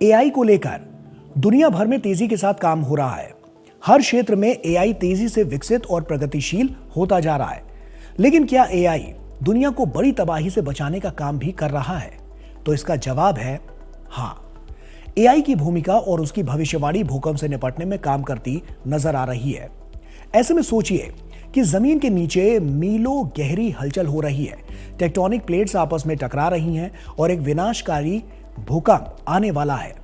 AI को लेकर दुनिया भर में तेजी के साथ काम हो रहा है। हर क्षेत्र में एआई तेजी से विकसित और प्रगतिशील होता जा रहा है। लेकिन क्या एआई दुनिया को बड़ी तबाही से बचाने का काम भी कर रहा है? तो इसका जवाब है हाँ। एआई की भूमिका और उसकी भविष्यवाणी भूकंप से निपटने में काम करती नजर आ रही है। ऐसे में सोचिए कि जमीन के नीचे मीलों गहरी हलचल हो रही है, टेक्टोनिक प्लेट्स आपस में टकरा रही हैं और एक विनाशकारी भूकंप आने वाला है।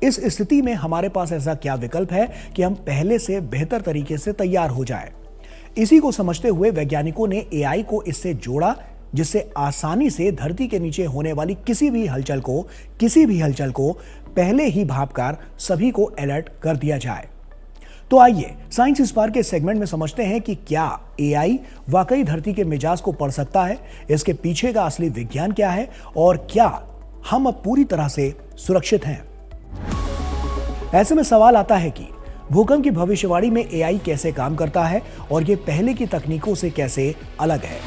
इस स्थिति में हमारे पास ऐसा क्या विकल्प है कि हम पहले से बेहतर तरीके से तैयार हो जाएं? इसी को समझते हुए वैज्ञानिकों ने एआई को इससे जोड़ा, जिससे आसानी से धरती के नीचे होने वाली किसी भी हलचल को पहले ही भांपकर सभी को अलर्ट कर दिया जाए। तो आइए साइंस स्पार्क के सेगमेंट में समझते हैं कि क्या एआई वाकई धरती के मिजाज को पढ़ सकता है, इसके पीछे का असली विज्ञान क्या है और क्या हम अब पूरी तरह से सुरक्षित हैं। ऐसे में सवाल आता है कि भूकंप की भविष्यवाणी में एआई कैसे काम करता है और ये पहले की तकनीकों से कैसे अलग है।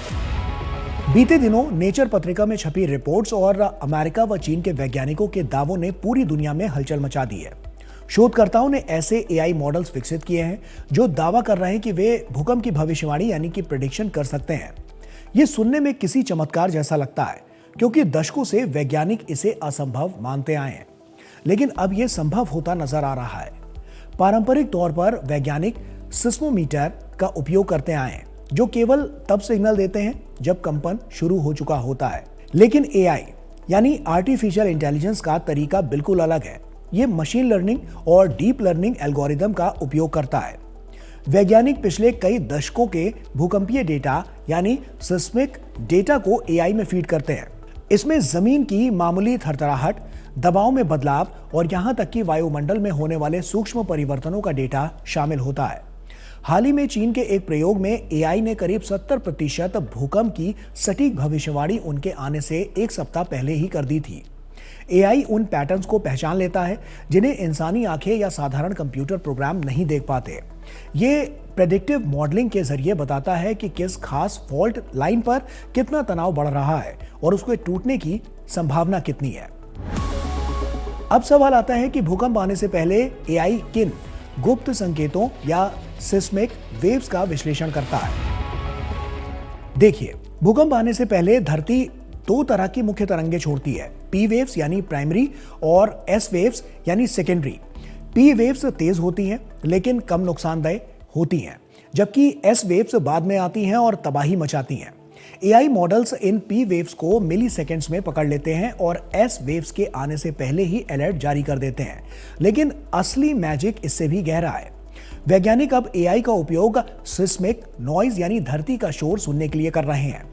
बीते दिनों नेचर पत्रिका में छपी रिपोर्ट्स और अमेरिका व चीन के वैज्ञानिकों के दावों ने पूरी दुनिया में हलचल मचा दी है। शोधकर्ताओं ने ऐसे एआई मॉडल्स विकसित किए हैं जो दावा कर रहे हैं कि वे भूकंप की भविष्यवाणी यानी कि प्रेडिक्शन कर सकते हैं। ये सुनने में किसी चमत्कार जैसा लगता है, क्योंकि दशकों से वैज्ञानिक इसे असंभव मानते आए हैं, लेकिन अब यह संभव होता नजर आ रहा है। पारंपरिक तौर पर वैज्ञानिक सिस्मोमीटर का उपयोग करते आए हैं, जो केवल तब सिग्नल देते हैं जब कंपन शुरू हो चुका होता है। लेकिन एआई यानी आर्टिफिशियल इंटेलिजेंस का तरीका बिल्कुल अलग है। ये मशीन लर्निंग और डीप लर्निंग एल्गोरिदम का उपयोग करता है। वैज्ञानिक पिछले कई दशकों के भूकंपीय डेटा यानी सिस्मिक डेटा को एआई में फीड करते हैं। इसमें जमीन की मामूली थरथराहट, दबाव में बदलाव और यहां तक कि वायुमंडल में होने वाले सूक्ष्म परिवर्तनों का डेटा शामिल होता है। हाल ही में चीन के एक प्रयोग में एआई ने करीब 70% भूकंप की सटीक भविष्यवाणी उनके आने से एक सप्ताह पहले ही कर दी थी। एआई उन पैटर्न्स को पहचान लेता है जिन्हें इंसानी आंखें या साधारण कंप्यूटर प्रोग्राम नहीं देख पाते। ये प्रेडिक्टिव मॉडलिंग के जरिए बताता है कि किस खास फॉल्ट लाइन पर कितना तनाव बढ़ रहा है और उसके टूटने की संभावना कितनी है। अब सवाल आता है कि भूकंप आने से पहले एआई किन गुप्त संकेतों या सिस्मिक वेव्स का विश्लेषण करता है। देखिए, भूकंप आने से पहले धरती दो तरह की मुख्य तरंगें छोड़ती है, पी वेव्स यानी प्राइमरी और एस वेव्स यानी सेकेंडरी। पी वेव्स तेज होती हैं लेकिन कम नुकसानदेह होती हैं, जबकि एस वेव्स बाद में आती हैं और तबाही मचाती हैं। AI models in P waves को मिली सेकेंड्स में पकड़ लेते हैं और एस वेव्स के आने से पहले ही अलर्ट जारी कर देते हैं। लेकिन असली मैजिक इससे भी गहरा है। वैज्ञानिक अब एआई का उपयोग सिस्मिक नॉइज यानी धरती का शोर सुनने के लिए कर रहे हैं,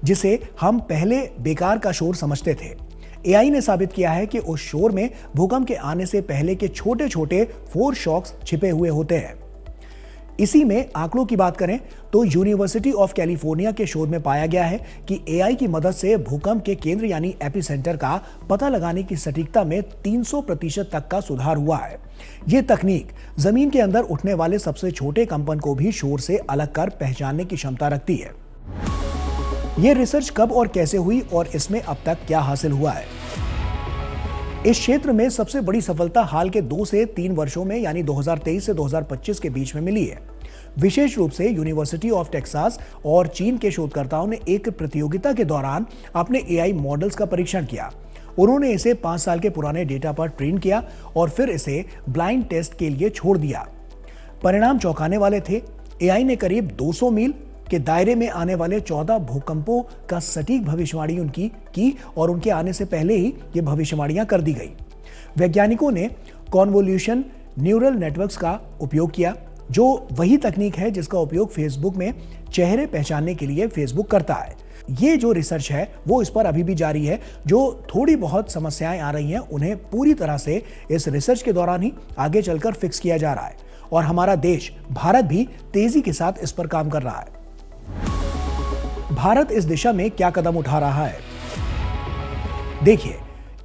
जिसे हम पहले बेकार का शोर समझते थे। एआई ने साबित किया है कि उस शोर में भूकंप के आने से पहले के छोटे छोटे फोर शॉक्स छिपे हुए होते हैं। इसी में आंकड़ों की बात करें तो यूनिवर्सिटी ऑफ कैलिफोर्निया के शोध में पाया गया है कि एआई की मदद से भूकंप के केंद्र यानी एपिसेंटर का पता लगाने की सटीकता में 300% तक का सुधार हुआ है। यह तकनीक जमीन के अंदर उठने वाले सबसे छोटे कंपन को भी शोर से अलग कर पहचानने की क्षमता रखती है। यह रिसर्च कब और कैसे हुई और इसमें अब तक क्या हासिल हुआ है? इस क्षेत्र में सबसे बड़ी सफलता हाल के 2 से 3 वर्षों में यानी 2023 से 2025 के बीच में मिली है। विशेष रूप से यूनिवर्सिटी ऑफ टेक्सास और चीन के शोधकर्ताओं ने एक प्रतियोगिता के दौरान अपने एआई मॉडल्स का परीक्षण किया। उन्होंने इसे 5 साल के पुराने डेटा पर ट्रेन किया और फिर इसे ब्लाइंड टेस्ट के लिए छोड़ दिया। परिणाम चौंकाने वाले थे। एआई ने करीब 200 मील के दायरे में आने वाले 14 भूकंपों का सटीक भविष्यवाणी उनकी की और उनके आने से पहले ही ये भविष्यवाणियां कर दी गई। वैज्ञानिकों ने कॉन्वोल्यूशन न्यूरल नेटवर्क्स का उपयोग किया, जो वही तकनीक है जिसका उपयोग फेसबुक में चेहरे पहचानने के लिए फेसबुक करता है। ये जो रिसर्च है वो इस पर अभी भी जारी है। जो थोड़ी बहुत समस्याएं आ रही हैं उन्हें पूरी तरह से इस रिसर्च के दौरान ही आगे चलकर फिक्स किया जा रहा है और हमारा देश भारत भी तेजी के साथ इस पर काम कर रहा है। भारत इस दिशा में क्या कदम उठा रहा है? देखिए,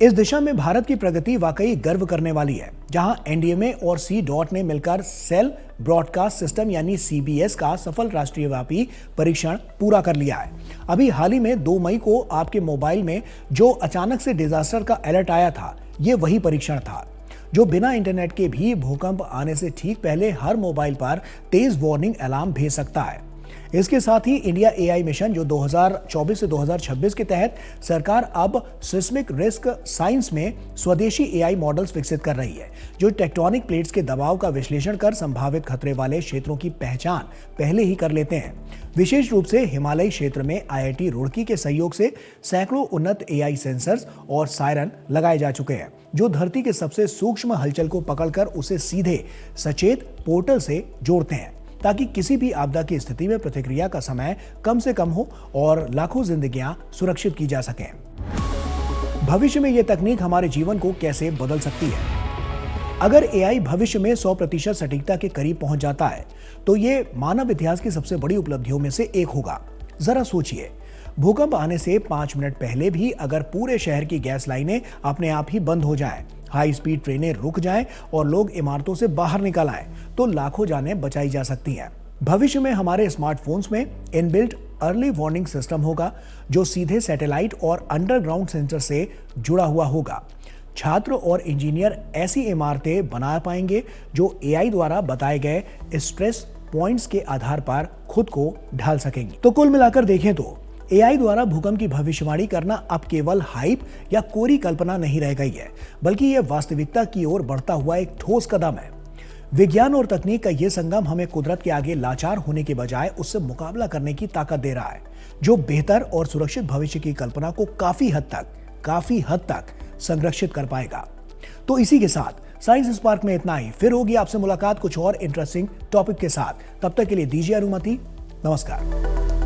इस दिशा में भारत की प्रगति वाकई गर्व करने वाली है, जहां एनडीएमए और सी डॉट ने मिलकर सेल ब्रॉडकास्ट सिस्टम यानी सीबीएस का सफल राष्ट्रव्यापी परीक्षण पूरा कर लिया है। अभी हाल ही में 2 मई को आपके मोबाइल में जो अचानक से डिजास्टर का अलर्ट आया था, ये वही परीक्षण था। जो बिना इंटरनेट के भी भूकंप आने से ठीक पहले हर मोबाइल पर तेज वार्निंग अलार्म भेज सकता है। इसके साथ ही इंडिया एआई मिशन जो 2024 से 2026 के तहत सरकार अब सिस्मिक रिस्क साइंस में स्वदेशी एआई मॉडल्स विकसित कर रही है, जो टेक्टोनिक प्लेट्स के दबाव का विश्लेषण कर संभावित खतरे वाले क्षेत्रों की पहचान पहले ही कर लेते हैं। विशेष रूप से हिमालयी क्षेत्र में आईआईटी रुड़की के सहयोग से सैकड़ों उन्नत एआई सेंसर्स और सायरन लगाए जा चुके हैं, जो धरती के सबसे सूक्ष्म हलचल को पकड़कर उसे सीधे सचेत पोर्टल से जोड़ते हैं, ताकि किसी भी आपदा की स्थिति में प्रतिक्रिया का समय कम से कम हो और लाखों जिंदगियां सुरक्षित की जा सकें। भविष्य में यह तकनीक हमारे जीवन को कैसे बदल सकती है? अगर एआई भविष्य में 100% सटीकता के करीब पहुंच जाता है तो ये मानव इतिहास की सबसे बड़ी उपलब्धियों में से एक होगा। जरा सोचिए, भूकंप आने से 5 मिनट पहले भी अगर पूरे शहर की गैस लाइनें अपने आप ही बंद हो जाएं, हाई स्पीड ट्रेनें रुक जाएं और लोग इमारतों से बाहर निकल आएं, तो लाखों जानें बचाई जा सकती हैं। भविष्य में हमारे स्मार्टफोन्स में इनबिल्ट अर्ली वार्निंग सिस्टम होगा, जो सीधे सैटेलाइट और अंडरग्राउंड सेंसर से जुड़ा हुआ होगा। छात्र और इंजीनियर ऐसी इमारतें बना पाएंगे जो एआई द्वारा बताए गए स्ट्रेस पॉइंट्स के आधार पर खुद को ढाल सकेंगे। तो कुल मिलाकर देखें तो एआई द्वारा भूकंप की भविष्यवाणी करना अब केवल हाइप या कोरी कल्पना नहीं रह गई है, बल्कि यह वास्तविकता की ओर बढ़ता हुआ एक ठोस कदम है। विज्ञान और तकनीक का यह संगम हमें कुदरत के आगे लाचार होने के बजाय उससे मुकाबला करने की ताकत दे रहा है, जो बेहतर और सुरक्षित भविष्य की कल्पना को काफी हद तक संरक्षित कर पाएगा। तो इसी के साथ साइंस स्पार्क में इतना ही। फिर होगी आपसे मुलाकात कुछ और इंटरेस्टिंग टॉपिक के साथ। तब तक के लिए दीजिए अनुमति। नमस्कार।